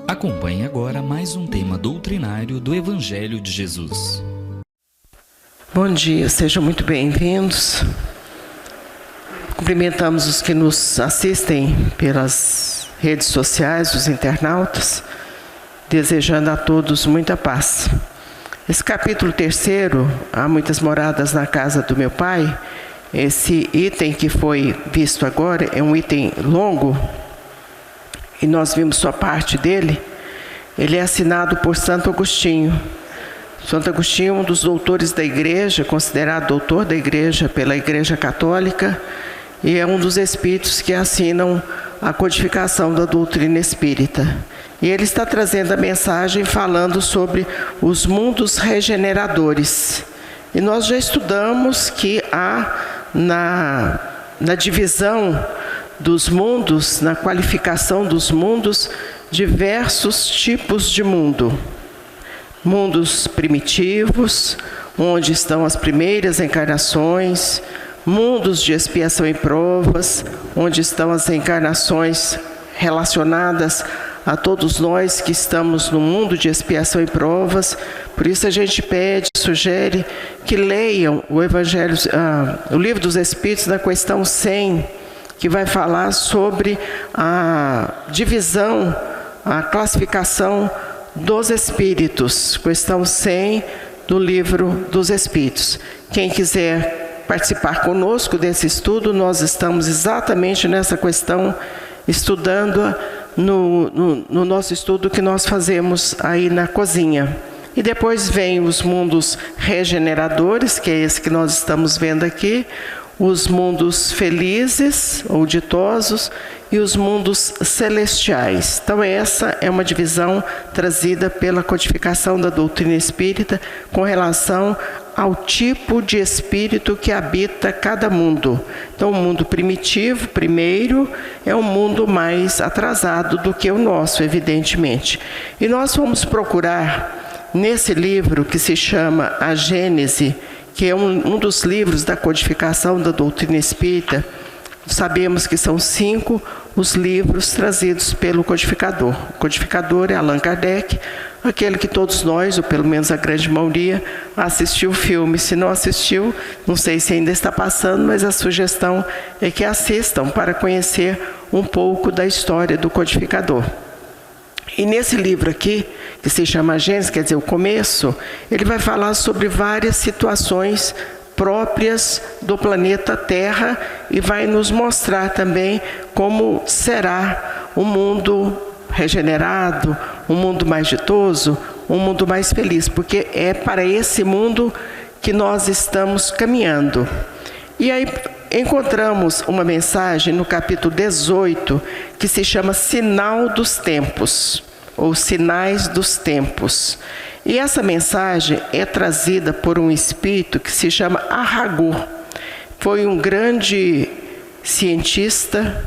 Acompanhe agora mais um tema doutrinário do Evangelho de Jesus. Bom dia, sejam muito bem-vindos. Cumprimentamos os que nos assistem pelas redes sociais, os internautas, desejando a todos muita paz. Esse capítulo 3, há muitas moradas na casa do meu pai. Esse item que foi visto agora é um item longo, e nós vimos só parte dele. Ele é assinado por Santo Agostinho. Santo Agostinho, um dos doutores da Igreja, considerado doutor da Igreja pela Igreja Católica, e é um dos espíritos que assinam a codificação da doutrina espírita. E ele está trazendo a mensagem falando sobre os mundos regeneradores. E nós já estudamos que há na divisão dos mundos, na qualificação dos mundos, diversos tipos de mundo. Mundos primitivos, onde estão as primeiras encarnações, mundos de expiação e provas, onde estão as encarnações relacionadas a todos nós que estamos no mundo de expiação e provas. Por isso a gente pede, sugere que leiam o Evangelho, o Livro dos Espíritos, na questão 100, que vai falar sobre a divisão, a classificação dos espíritos. Questão 100 do Livro dos Espíritos. Quem quiser participar conosco desse estudo, nós estamos exatamente nessa questão, estudando no nosso estudo que nós fazemos aí na cozinha. E depois vem os mundos regeneradores, que é esse que nós estamos vendo aqui, os mundos felizes ou ditosos e os mundos celestiais. Então essa é uma divisão trazida pela codificação da doutrina espírita com relação ao tipo de espírito que habita cada mundo. Então o mundo primitivo, primeiro, é um mundo mais atrasado do que o nosso, evidentemente. E nós vamos procurar nesse livro que se chama A Gênese, que é um dos livros da codificação da doutrina espírita. Sabemos que são 5 os livros trazidos pelo codificador. O codificador é Allan Kardec, aquele que todos nós, ou pelo menos a grande maioria, assistiu o filme. Se não assistiu, não sei se ainda está passando, mas a sugestão é que assistam para conhecer um pouco da história do codificador. E nesse livro aqui, que se chama Gênesis, quer dizer, o começo, ele vai falar sobre várias situações próprias do planeta Terra e vai nos mostrar também como será um mundo regenerado, um mundo mais ditoso, um mundo mais feliz, porque é para esse mundo que nós estamos caminhando. E aí encontramos uma mensagem no capítulo 18, que se chama Sinal dos Tempos, ou Sinais dos Tempos. E essa mensagem é trazida por um espírito que se chama Arago. Foi um grande cientista,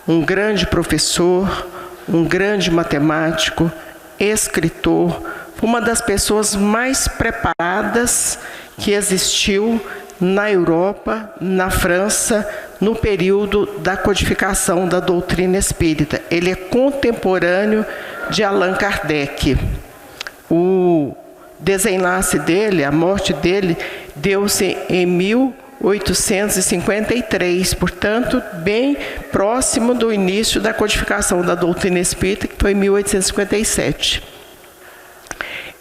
um grande professor, um grande matemático, escritor, uma das pessoas mais preparadas que existiu na Europa, na França, no período da codificação da doutrina espírita. Ele é contemporâneo de Allan Kardec. O desenlace dele, a morte dele, deu-se em 1853, portanto, bem próximo do início da codificação da doutrina espírita, que foi em 1857.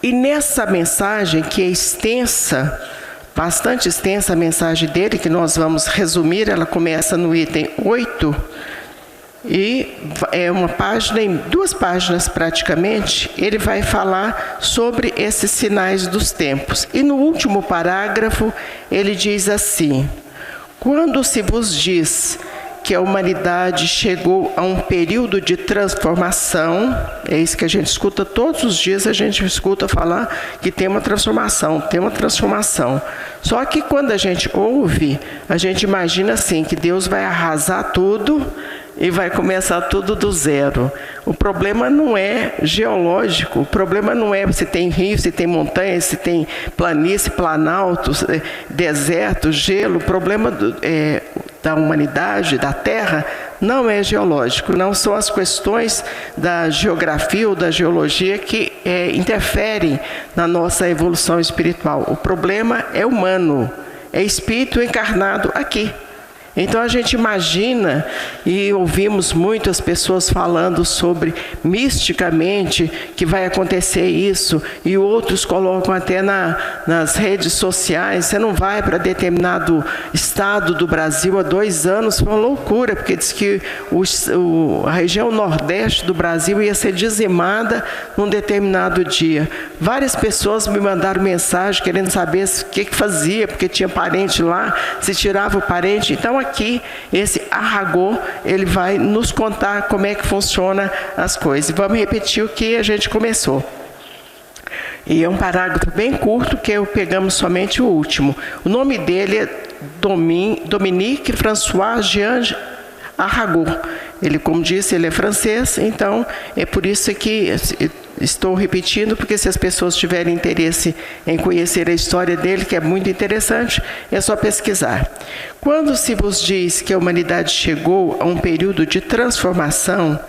E nessa mensagem, que é extensa, bastante extensa a mensagem dele, que nós vamos resumir, ela começa no item 8, e é uma página, em 2 páginas praticamente, ele vai falar sobre esses sinais dos tempos. E no último parágrafo, ele diz assim: quando se vos diz que a humanidade chegou a um período de transformação, é isso que a gente escuta todos os dias, a gente escuta falar que tem uma transformação, tem uma transformação. Só que quando a gente ouve, a gente imagina assim, que Deus vai arrasar tudo e vai começar tudo do zero. O problema não é geológico, o problema não é se tem rio, se tem montanha, se tem planície, planaltos, deserto, gelo. O problema da humanidade, da Terra, não é geológico, não são as questões da geografia ou da geologia que interferem na nossa evolução espiritual. O problema é humano, é espírito encarnado aqui. Então a gente imagina, e ouvimos muitas pessoas falando sobre misticamente que vai acontecer isso, e outros colocam até nas redes sociais: você não vai para determinado estado do Brasil há 2 anos. Foi uma loucura, porque diz que a região nordeste do Brasil ia ser dizimada num determinado dia. Várias pessoas me mandaram mensagem querendo saber o que fazia, porque tinha parente lá, se tirava o parente. Então aqui, esse Arragô, ele vai nos contar como é que funciona as coisas. Vamos repetir o que a gente começou. E é um parágrafo bem curto, que pegamos somente o último. O nome dele é Dominique François Jean Arragô. Ele, como disse, ele é francês, então é por isso que estou repetindo, porque se as pessoas tiverem interesse em conhecer a história dele, que é muito interessante, é só pesquisar. Quando se vos diz que a humanidade chegou a um período de transformação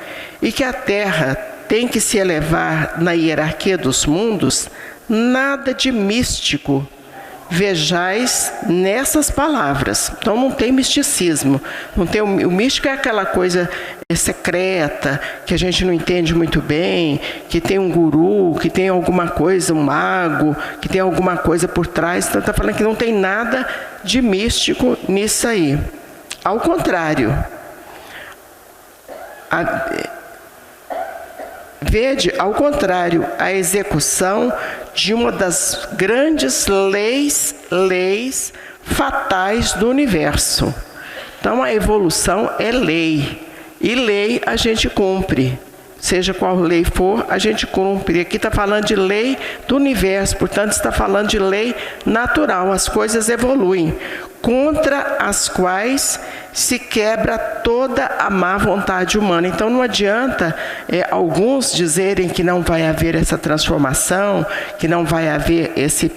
e que a Terra tem que se elevar na hierarquia dos mundos, nada de místico vejais nessas palavras. Então não tem misticismo. Não tem, o místico é aquela coisa secreta, que a gente não entende muito bem, que tem um guru, que tem alguma coisa, um mago, que tem alguma coisa por trás. Então está falando que não tem nada de místico nisso aí. Ao contrário, vede, ao contrário, a execução de uma das grandes leis fatais do universo. Então a evolução é lei, e lei a gente cumpre. Seja qual lei for, a gente cumpre. Aqui está falando de lei do universo, portanto está falando de lei natural. As coisas evoluem, contra as quais se quebra toda a má vontade humana. Então não adianta alguns dizerem que não vai haver essa transformação, que não vai haver esse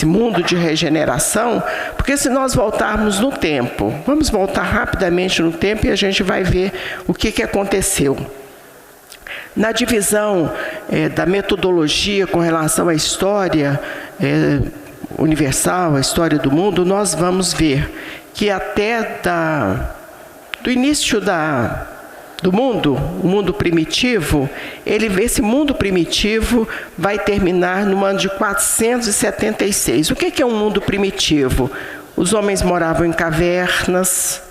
mundo de regeneração, porque se nós voltarmos no tempo, vamos voltar rapidamente no tempo e a gente vai ver o que aconteceu. Na divisão da metodologia com relação à história universal, a história do mundo, nós vamos ver que até do início do mundo, o mundo primitivo, esse mundo primitivo vai terminar no ano de 476. O que é um mundo primitivo? Os homens moravam em cavernas,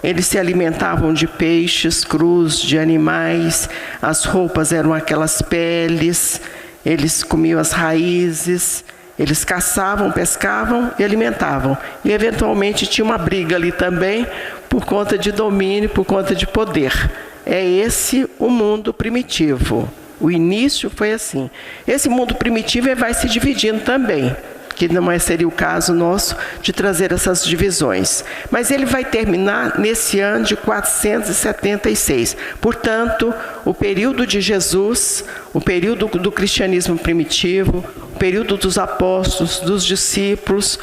eles se alimentavam de peixes crus, de animais, as roupas eram aquelas peles, eles comiam as raízes, eles caçavam, pescavam e alimentavam. E eventualmente tinha uma briga ali também, por conta de domínio, por conta de poder. É esse o mundo primitivo. O início foi assim. Esse mundo primitivo vai se dividindo também, que não seria o caso nosso de trazer essas divisões. Mas ele vai terminar nesse ano de 476. Portanto, o período de Jesus, o período do cristianismo primitivo, o período dos apóstolos, dos discípulos,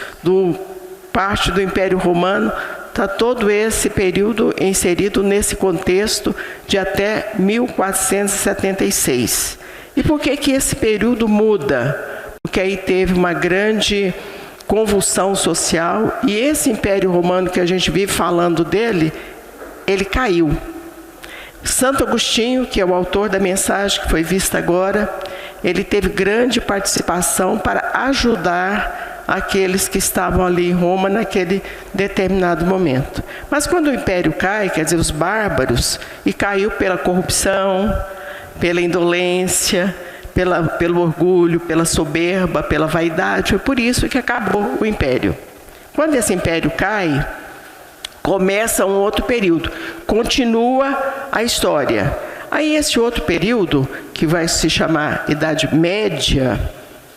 parte do Império Romano, está todo esse período inserido nesse contexto de até 1476. E por que esse período muda? Porque aí teve uma grande convulsão social e esse Império Romano que a gente vive falando dele, ele caiu. Santo Agostinho, que é o autor da mensagem que foi vista agora, ele teve grande participação para ajudar aqueles que estavam ali em Roma naquele determinado momento. Mas quando o Império cai, quer dizer, os bárbaros, e caiu pela corrupção, pela indolência, pelo orgulho, pela soberba, pela vaidade, foi por isso que acabou o Império. Quando esse Império cai, começa um outro período, continua a história. Aí esse outro período, que vai se chamar Idade Média,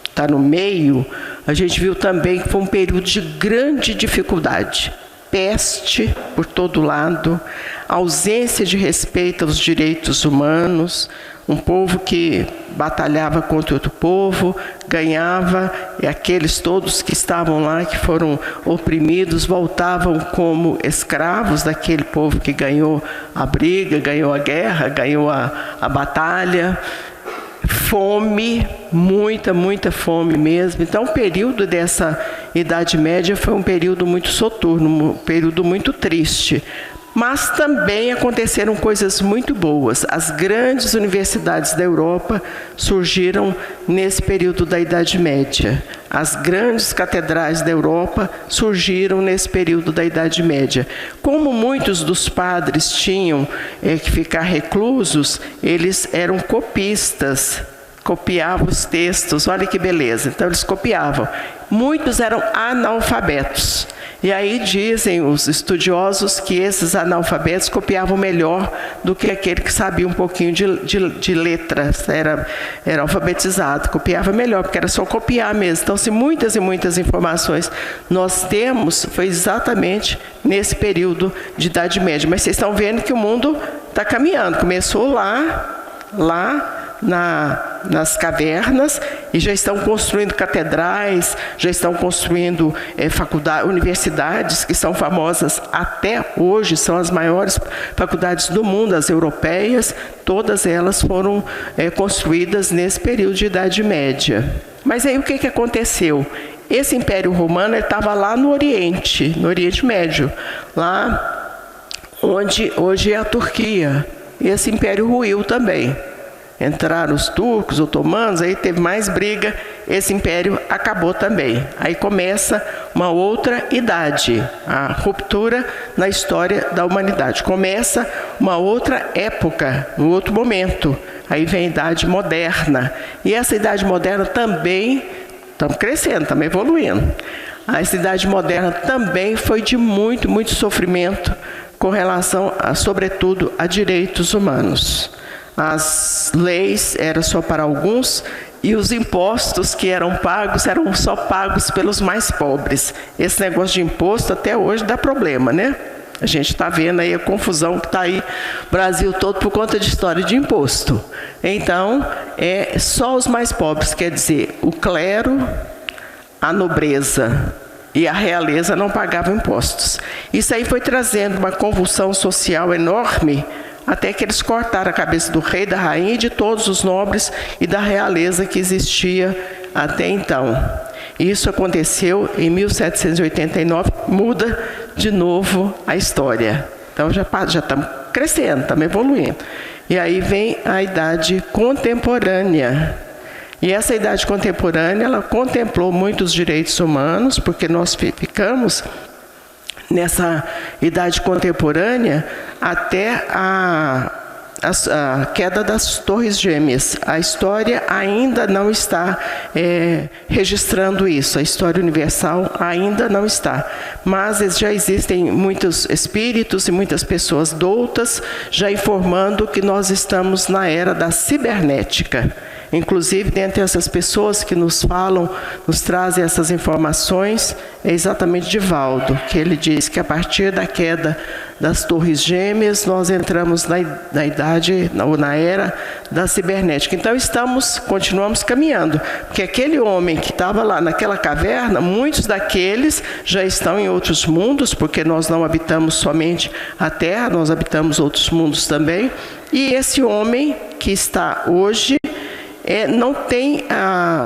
está no meio, a gente viu também que foi um período de grande dificuldade. Peste por todo lado, ausência de respeito aos direitos humanos, um povo que batalhava contra outro povo, ganhava, e aqueles todos que estavam lá, que foram oprimidos, voltavam como escravos daquele povo que ganhou a briga, ganhou a guerra, ganhou a batalha. Fome, muita fome mesmo. Então, o período dessa Idade Média foi um período muito soturno, um período muito triste. Mas também aconteceram coisas muito boas. As grandes universidades da Europa surgiram nesse período da Idade Média. As grandes catedrais da Europa surgiram nesse período da Idade Média. Como muitos dos padres tinham que ficar reclusos, eles eram copistas, copiavam os textos, olha que beleza. Então eles copiavam. Muitos eram analfabetos. E aí dizem os estudiosos que esses analfabetos copiavam melhor do que aquele que sabia um pouquinho de letras, era alfabetizado, copiava melhor, porque era só copiar mesmo. Então, se muitas e muitas informações nós temos, foi exatamente nesse período de Idade Média. Mas vocês estão vendo que o mundo está caminhando, começou lá nas cavernas, e já estão construindo catedrais, já estão construindo universidades que são famosas até hoje, são as maiores faculdades do mundo, as europeias, todas elas foram construídas nesse período de Idade Média. Mas aí o que aconteceu? Esse Império Romano estava lá no Oriente Médio, lá onde hoje é a Turquia. Esse império ruiu também. Entraram os turcos, otomanos, aí teve mais briga, esse império acabou também. Aí começa uma outra idade, a ruptura na história da humanidade. Começa uma outra época, um outro momento. Aí vem a Idade Moderna. E essa Idade Moderna também, estamos crescendo, estamos evoluindo. A Idade Moderna também foi de muito sofrimento com relação, sobretudo, a direitos humanos. As leis eram só para alguns e os impostos que eram só pagos pelos mais pobres. Esse negócio de imposto até hoje dá problema, né? A gente está vendo aí a confusão que está aí no Brasil todo por conta de história de imposto. Então, só os mais pobres, quer dizer, o clero, a nobreza e a realeza não pagavam impostos. Isso aí foi trazendo uma convulsão social enorme, até que eles cortaram a cabeça do rei, da rainha e de todos os nobres e da realeza que existia até então. Isso aconteceu em 1789, muda de novo a história. Então já estamos crescendo, estamos evoluindo. E aí vem a Idade Contemporânea. E essa Idade Contemporânea, ela contemplou muitos direitos humanos, porque nós ficamos nessa Idade Contemporânea até a queda das Torres Gêmeas. A história ainda não está registrando isso, a história universal ainda não está. Mas já existem muitos espíritos e muitas pessoas doutas já informando que nós estamos na era da cibernética. Inclusive, dentre essas pessoas que nos falam, nos trazem essas informações, é exatamente Divaldo, que ele diz que a partir da queda das Torres Gêmeas, nós entramos na idade, ou na era da cibernética. Então, continuamos caminhando, porque aquele homem que estava lá naquela caverna, muitos daqueles já estão em outros mundos, porque nós não habitamos somente a Terra, nós habitamos outros mundos também, e esse homem que está hoje, não tem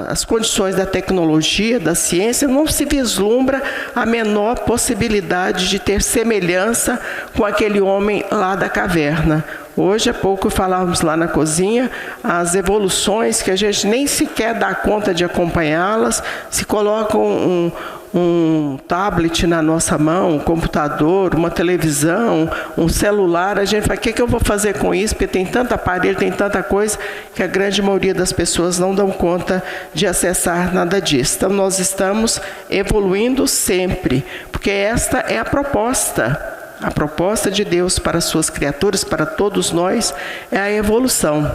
as condições da tecnologia, da ciência, não se vislumbra a menor possibilidade de ter semelhança com aquele homem lá da caverna. Hoje, há pouco falávamos lá na cozinha, as evoluções que a gente nem sequer dá conta de acompanhá-las, se colocam um tablet na nossa mão, um computador, uma televisão, um celular, a gente fala, o que eu vou fazer com isso? Porque tem tanto aparelho, tem tanta coisa, que a grande maioria das pessoas não dão conta de acessar nada disso. Então, nós estamos evoluindo sempre, porque esta é a proposta de Deus para as suas criaturas, para todos nós, é a evolução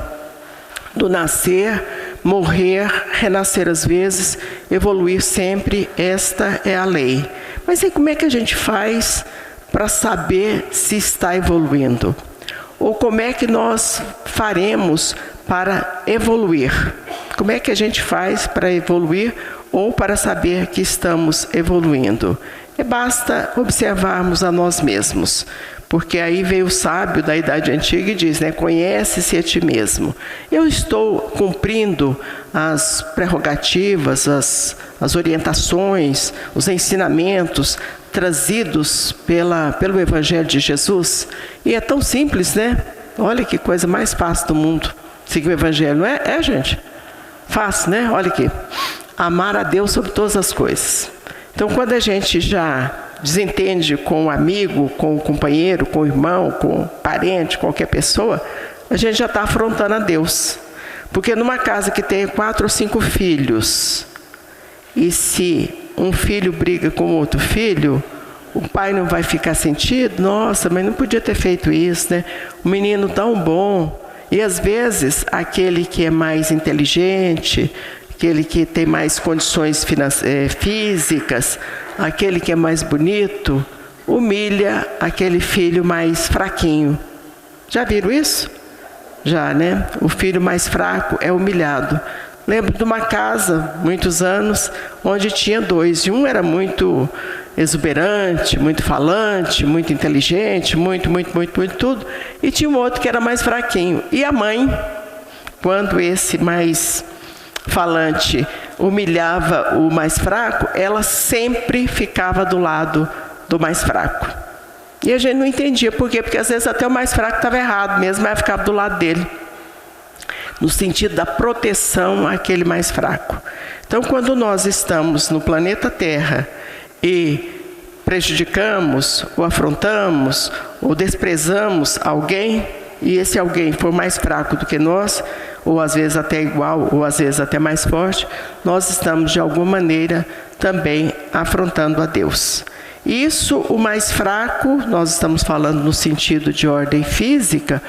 do nascer, morrer, renascer às vezes, evoluir sempre, esta é a lei. Mas aí como é que a gente faz para saber se está evoluindo? Ou como é que nós faremos para evoluir. Como é que a gente faz para evoluir ou para saber que estamos evoluindo? Basta observarmos a nós mesmos, porque aí veio o sábio da Idade Antiga e diz, né, conhece-se a ti mesmo. Eu estou cumprindo as prerrogativas, as orientações, os ensinamentos trazidos pelo Evangelho de Jesus? E é tão simples, né? Olha que coisa mais fácil do mundo, seguir o Evangelho, não é? É, gente? Fácil, né? Olha aqui. Amar a Deus sobre todas as coisas. Então, quando a gente já desentende com o amigo, com o companheiro, com o irmão, com o parente, qualquer pessoa, a gente já está afrontando a Deus. Porque numa casa que tem 4 ou 5 filhos, e se um filho briga com outro filho, o pai não vai ficar sentido? Nossa, mas não podia ter feito isso, né? Um menino tão bom. E às vezes, aquele que é mais inteligente, aquele que tem mais condições físicas, aquele que é mais bonito, humilha aquele filho mais fraquinho. Já viram isso? Já, né? O filho mais fraco é humilhado. Lembro de uma casa, muitos anos, onde tinha 2. E um era muito exuberante, muito falante, muito inteligente, muito tudo. E tinha um outro que era mais fraquinho. E a mãe, quando esse mais falante humilhava o mais fraco, ela sempre ficava do lado do mais fraco. E a gente não entendia por quê, porque às vezes até o mais fraco estava errado mesmo, mas ela ficava do lado dele, no sentido da proteção àquele mais fraco. Então, quando nós estamos no planeta Terra e prejudicamos, ou afrontamos, ou desprezamos alguém, e esse alguém for mais fraco do que nós, ou às vezes até igual, ou às vezes até mais forte, nós estamos de alguma maneira também afrontando a Deus. Isso, o mais fraco, nós estamos falando no sentido de ordem física,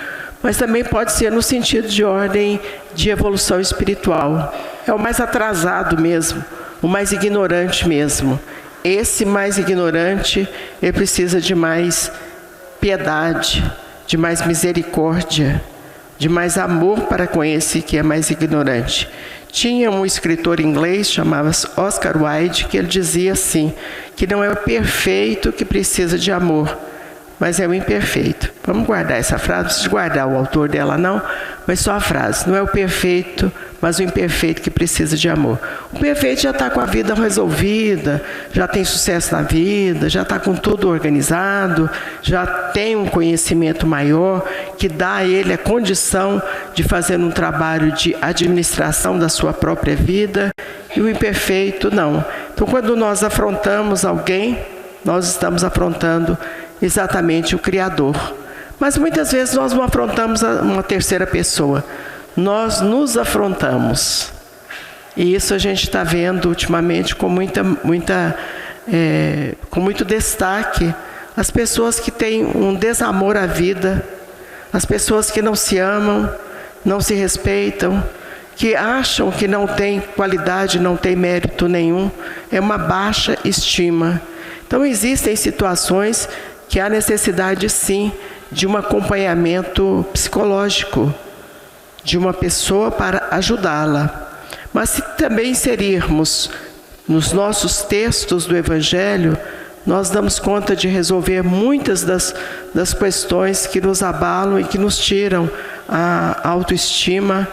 mas também pode ser no sentido de ordem de evolução espiritual. É o mais atrasado mesmo, o mais ignorante mesmo. Esse mais ignorante, ele precisa de mais piedade, de mais misericórdia, de mais amor para com esse que é mais ignorante. Tinha um escritor inglês, chamava-se Oscar Wilde, que ele dizia assim, que não é o perfeito que precisa de amor, mas é o imperfeito. Vamos guardar essa frase, não precisa guardar o autor dela não, mas só a frase. Não é o perfeito, mas o imperfeito que precisa de amor. O perfeito já está com a vida resolvida, já tem sucesso na vida, já está com tudo organizado, já tem um conhecimento maior que dá a ele a condição de fazer um trabalho de administração da sua própria vida, e o imperfeito não. Então, quando nós afrontamos alguém, nós estamos afrontando exatamente o Criador. Mas muitas vezes nós não afrontamos uma terceira pessoa, nós nos afrontamos. E isso a gente está vendo ultimamente com com muito destaque. As pessoas que têm um desamor à vida, as pessoas que não se amam, não se respeitam, que acham que não tem qualidade, não tem mérito nenhum, é uma baixa estima. Então existem situações que há necessidade sim de um acompanhamento psicológico, de uma pessoa para ajudá-la. Mas se também inserirmos nos nossos textos do Evangelho, nós damos conta de resolver muitas das questões que nos abalam e que nos tiram a autoestima,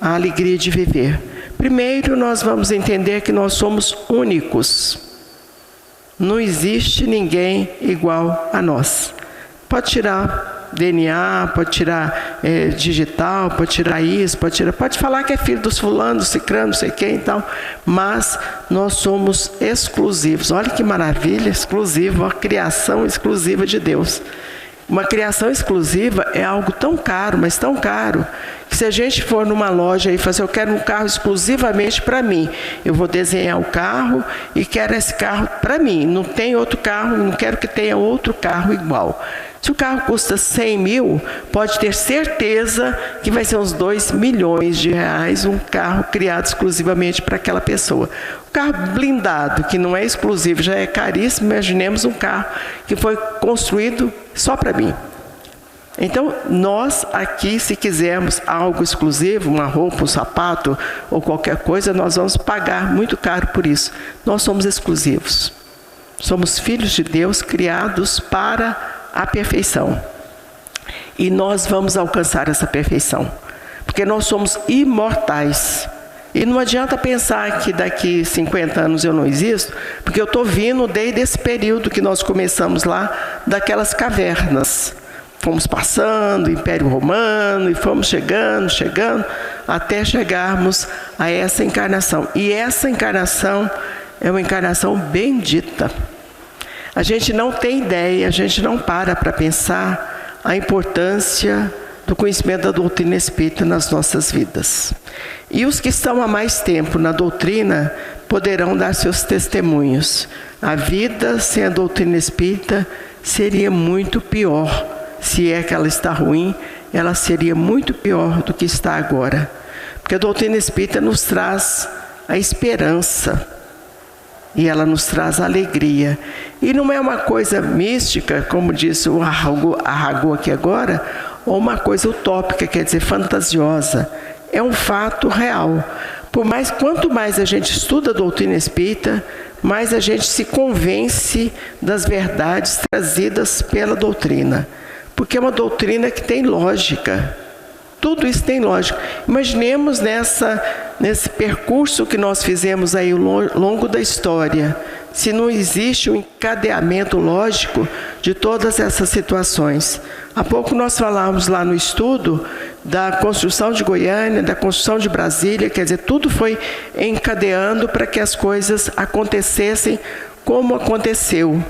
a alegria de viver. Primeiro, nós vamos entender que nós somos únicos. Não existe ninguém igual a nós. Pode tirar DNA, pode tirar digital, pode tirar isso, pode falar que é filho dos fulanos, do cicrano, não sei quem e tal, mas nós somos exclusivos. Olha que maravilha, exclusivo, uma criação exclusiva de Deus. Uma criação exclusiva é algo tão caro, mas tão caro, que se a gente for numa loja e falar assim, eu quero um carro exclusivamente para mim, eu vou desenhar o carro e quero esse carro para mim, não tem outro carro, não quero que tenha outro carro igual. Se o carro custa 100 mil, pode ter certeza que vai ser uns 2 milhões de reais um carro criado exclusivamente para aquela pessoa. O carro blindado, que não é exclusivo, já é caríssimo. Imaginemos um carro que foi construído só para mim. Então, nós aqui, se quisermos algo exclusivo, uma roupa, um sapato ou qualquer coisa, nós vamos pagar muito caro por isso. Nós somos exclusivos. Somos filhos de Deus, criados para a perfeição. E nós vamos alcançar essa perfeição, porque nós somos imortais. E não adianta pensar que daqui 50 anos eu não existo, porque eu estou vindo desde esse período que nós começamos lá, daquelas cavernas. Fomos passando, Império Romano, e fomos chegando, até chegarmos a essa encarnação. E essa encarnação é uma encarnação bendita. A gente não tem ideia, a gente não para pensar a importância do conhecimento da doutrina espírita nas nossas vidas. E os que estão há mais tempo na doutrina poderão dar seus testemunhos. A vida sem a doutrina espírita seria muito pior. Se é que ela está ruim, ela seria muito pior do que está agora. Porque a doutrina espírita nos traz a esperança. E ela nos traz a alegria. E não é uma coisa mística, como disse o Arragô aqui agora, ou uma coisa utópica, quer dizer, fantasiosa. É um fato real. Quanto mais a gente estuda a doutrina espírita, mais a gente se convence das verdades trazidas pela doutrina. Porque é uma doutrina que tem lógica. Tudo isso tem lógica. Imaginemos nesse percurso que nós fizemos aí ao longo da história, se não existe um encadeamento lógico de todas essas situações. Há pouco nós falávamos lá no estudo da construção de Goiânia, da construção de Brasília, quer dizer, tudo foi encadeando para que as coisas acontecessem como aconteceu.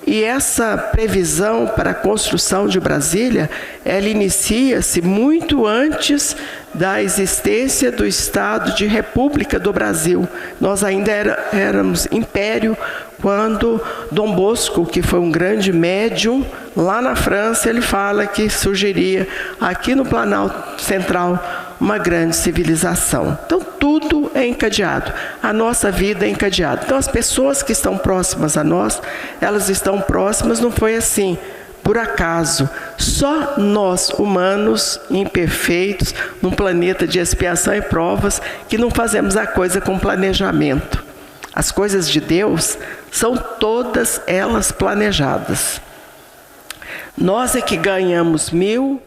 E essa previsão para a construção de Brasília, ela inicia-se muito antes da existência do Estado de República do Brasil. Nós ainda éramos império quando Dom Bosco, que foi um grande médium, lá na França, ele fala que surgiria aqui no Planalto Central uma grande civilização. Então, tudo é encadeado. A nossa vida é encadeada. Então, as pessoas que estão próximas a nós, elas estão próximas, não foi assim, por acaso. Só nós, humanos, imperfeitos, num planeta de expiação e provas, que não fazemos a coisa com planejamento. As coisas de Deus são todas elas planejadas. Nós é que ganhamos 1.000,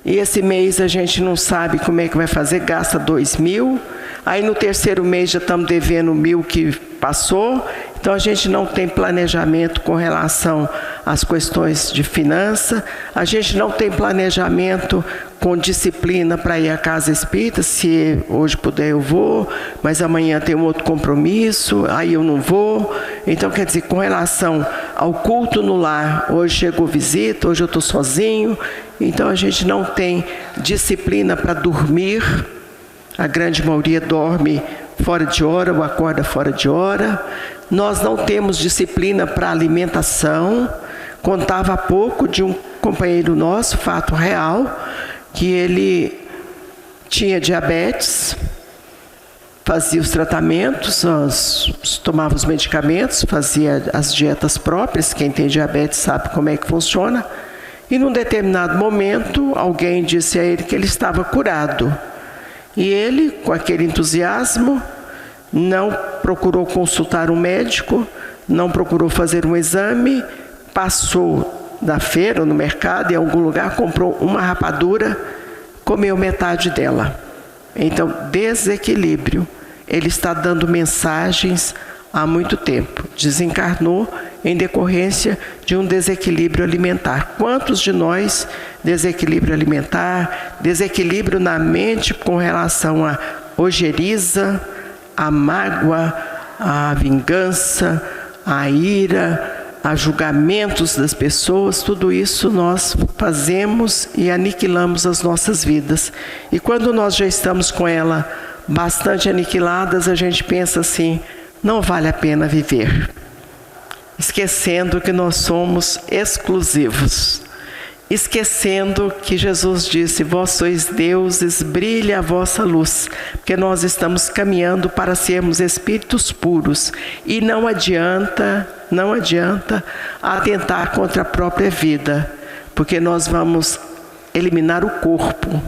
e esse mês a gente não sabe como é que vai fazer, gasta 2.000, aí no terceiro mês já estamos devendo 1.000 que passou, então a gente não tem planejamento com relação às questões de finança, a gente não tem planejamento com disciplina para ir à casa espírita, se hoje puder eu vou, mas amanhã tem um outro compromisso, aí eu não vou. Então, quer dizer, com relação ao culto no lar, hoje chegou visita, hoje eu estou sozinho, então a gente não tem disciplina para dormir, a grande maioria dorme fora de hora ou acorda fora de hora. Nós não temos disciplina para alimentação. Contava há pouco de um companheiro nosso, fato real, que ele tinha diabetes, fazia os tratamentos, tomava os medicamentos, fazia as dietas próprias, quem tem diabetes sabe como é que funciona, e num determinado momento alguém disse a ele que ele estava curado. E ele, com aquele entusiasmo, não procurou consultar um médico, não procurou fazer um exame, passou na feira ou no mercado, em algum lugar, comprou uma rapadura, comeu metade dela. Então, desequilíbrio. Ele está dando mensagens há muito tempo. Desencarnou em decorrência de um desequilíbrio alimentar. Quantos de nós, desequilíbrio alimentar, desequilíbrio na mente com relação à ojeriza, à mágoa, à vingança, à ira, a julgamentos das pessoas, tudo isso nós fazemos e aniquilamos as nossas vidas. E quando nós já estamos com ela bastante aniquiladas, a gente pensa assim, não vale a pena viver. Esquecendo que nós somos exclusivos. Esquecendo que Jesus disse, vós sois deuses, brilha a vossa luz, porque nós estamos caminhando para sermos espíritos puros, e não adianta atentar contra a própria vida, porque nós vamos eliminar o corpo,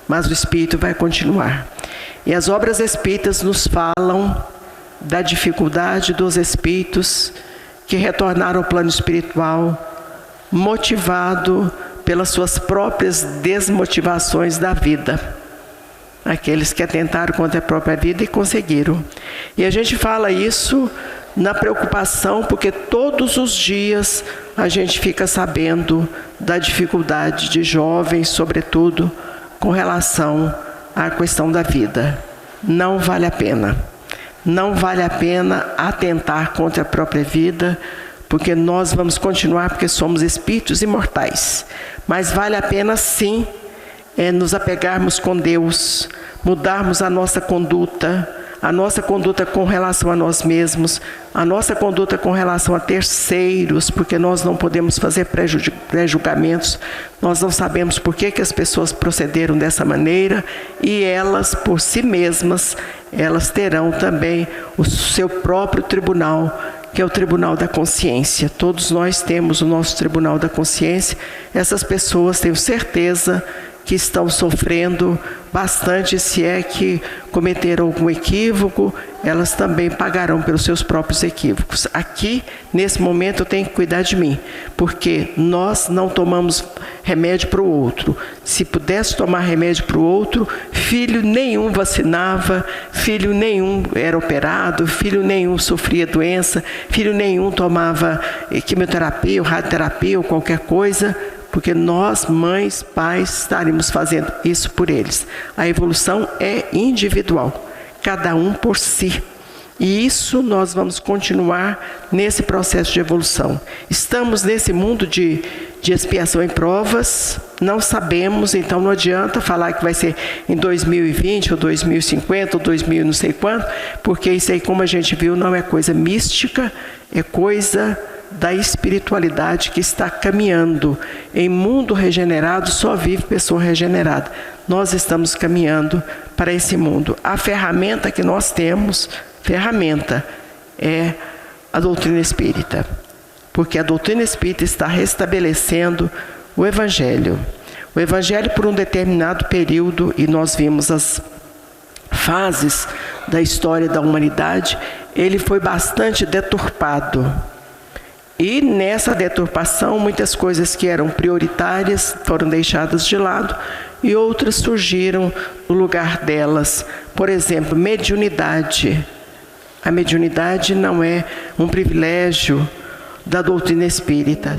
mas o espírito vai continuar. E as obras espíritas nos falam da dificuldade dos espíritos que retornaram ao plano espiritual, motivado pelas suas próprias desmotivações da vida. Aqueles que atentaram contra a própria vida e conseguiram. E a gente fala isso na preocupação, porque todos os dias a gente fica sabendo da dificuldade de jovens, sobretudo, com relação à questão da vida. Não vale a pena. Não vale a pena atentar contra a própria vida, porque nós vamos continuar, porque somos espíritos imortais. Mas vale a pena sim nos apegarmos com Deus, mudarmos a nossa conduta com relação a nós mesmos, a nossa conduta com relação a terceiros, porque nós não podemos fazer pré-julgamentos, nós não sabemos por que as pessoas procederam dessa maneira, e elas, por si mesmas, elas terão também o seu próprio tribunal, que é o tribunal da consciência. Todos nós temos o nosso tribunal da consciência. Essas pessoas, tenho certeza, que estão sofrendo bastante, se é que cometeram algum equívoco, elas também pagarão pelos seus próprios equívocos. Aqui, nesse momento, eu tenho que cuidar de mim, porque nós não tomamos remédio para o outro. Se pudesse tomar remédio para o outro, filho nenhum vacinava, filho nenhum era operado, filho nenhum sofria doença, filho nenhum tomava quimioterapia ou radioterapia ou qualquer coisa, porque nós, mães, pais, estaremos fazendo isso por eles. A evolução é individual, cada um por si. E isso nós vamos continuar nesse processo de evolução. Estamos nesse mundo de expiação e provas, não sabemos, então não adianta falar que vai ser em 2020, ou 2050, ou 2000 não sei quanto, porque isso aí, como a gente viu, não é coisa mística, é coisa da espiritualidade que está caminhando. Em mundo regenerado só vive pessoa regenerada. Nós estamos caminhando para esse mundo. A ferramenta que nós temos, é a doutrina espírita, porque a doutrina espírita está restabelecendo o Evangelho. O Evangelho, por um determinado período, e nós vimos as fases da história da humanidade, ele foi bastante deturpado. E nessa deturpação, muitas coisas que eram prioritárias foram deixadas de lado e outras surgiram no lugar delas. Por exemplo, mediunidade. A mediunidade não é um privilégio da doutrina espírita.